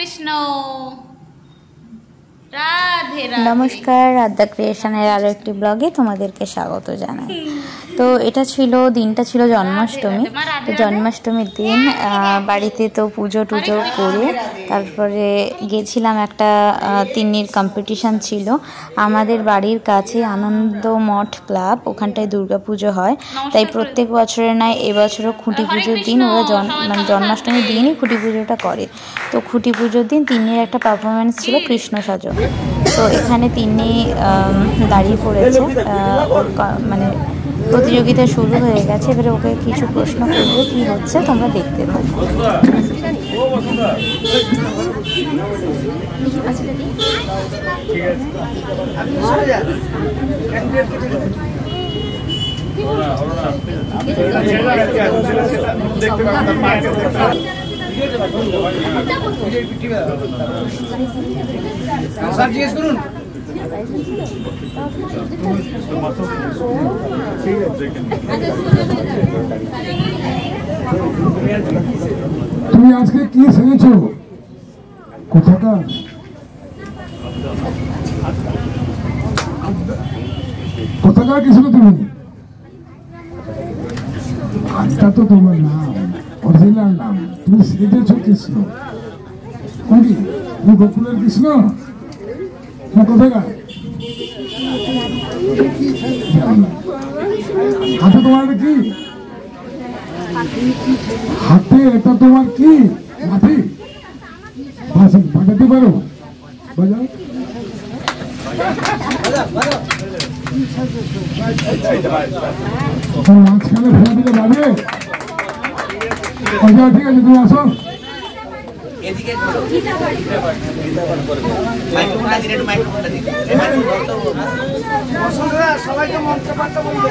কৃষ্ণ। রাধে রাধে। নমস্কার, রাধা ক্রিয়েশনের আরও একটি ব্লগে তোমাদেরকে স্বাগত জানাই। তো দিনটা ছিল জন্মাষ্টমী। তো জন্মাষ্টমীর দিন বাড়িতে তো পুজো টুজো করে তারপরে গেছিলাম, একটা তিন্নির কম্পিটিশান ছিল আমাদের বাড়ির কাছে আনন্দ মঠ ক্লাব, ওখানটায় দুর্গাপুজো হয়। তাই প্রত্যেক বছরের নয় এবছরও খুঁটি পুজোর দিন ওরা জন্মাষ্টমীর দিনই খুঁটি পুজোটা করে। তো খুঁটি পুজোর দিন তিন্নির একটা পারফরমেন্স ছিল কৃষ্ণ সাজো। তো এখানে তিন্নি দাঁড়িয়ে পড়েছে, ওর মানে প্রতিযোগিতা শুরু হয়ে গেছে। এবারে ওকে কিছু প্রশ্ন করবো, কি হচ্ছে তোমরা দেখতে থাকো। তুমি আজকে কি শুনেছো? কোথাকার? কোথাকার কিছু তুমি? আজটা তো তোমার নাম, অরিজিনাল নাম। তুমি শিখেছো কৃষ্ণ কোনটি? তুমি গোকুলের কৃষ্ণ না কোথাকার? হাতে তোমার কি? হাতে এটা তোমার কি? মাটি বাঁশি বাজাতে পারো? বাজাও। মাঝখানে ফেলা দিলে বাজে। ঠিক আছে, তুমি আসো। সবাইকে মঞ্চে পাঠটা বলবে।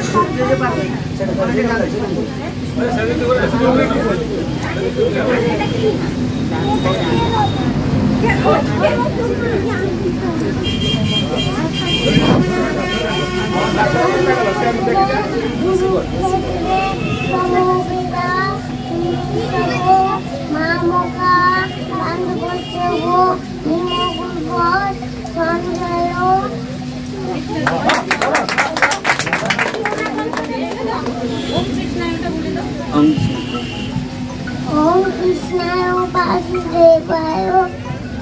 ওম কৃষ্ণায় বাসুদেবায়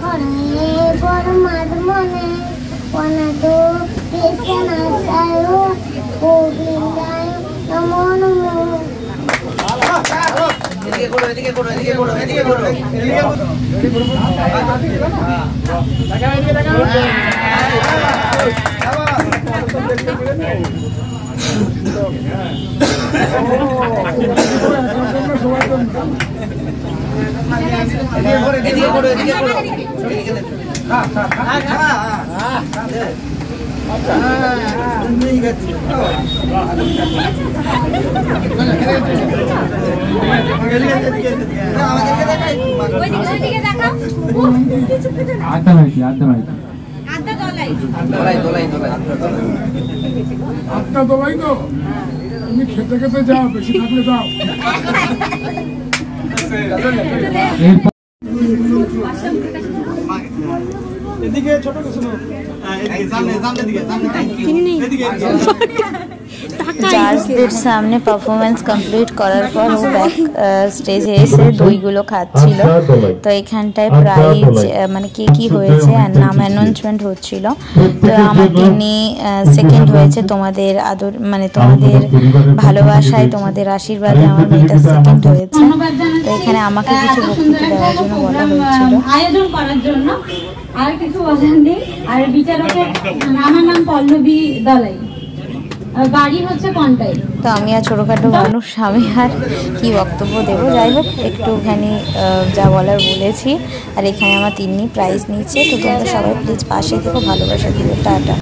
হরে পরমাত্মনে প্রণতো কৃষ্ণায় গোবিন্দায় নমো নমো। আটটা দোলাই তো তুমি খেতে খেতে যাও, বেশি থাকলে যাও। এদিকে ছোট কিছু জাজদের সামনে পারফরমেন্স কমপ্লিট করার পর ও ব্যাক স্টেজে এসে দইগুলো খাচ্ছিল। তো এখানটায় প্রাইজ মানে কে কি হয়েছে আর নাম অ্যানাউন্সমেন্ট হচ্ছিল। তো আমার তিনি সেকেন্ড হয়েছে। তোমাদের আদর মানে তোমাদের ভালোবাসায়, তোমাদের আশীর্বাদে আমার মেয়েটা সেকেন্ড হয়েছে। তো এখানে আমাকে কিছু বক্তব্য দেওয়ার জন্য বলা হয়েছিল, আয়োজন করার জন্য। আর কিছু বলার নেই। আর বিচারকের আমার নাম পল্লবী দলাই, বাড়ি হচ্ছে কন্টাই। তো আমি আর ছোটোখাটো মানুষ, আমি আর কি বক্তব্য দেবো। যাই হোক, একটুখানি যা বলার বলেছি। আর এখানে আমার তিন্নি প্রাইজ নিচ্ছে। তো তোমরা সবাই প্লিজ পাশে থেকো, ভালোবাসা দিও। টাটা।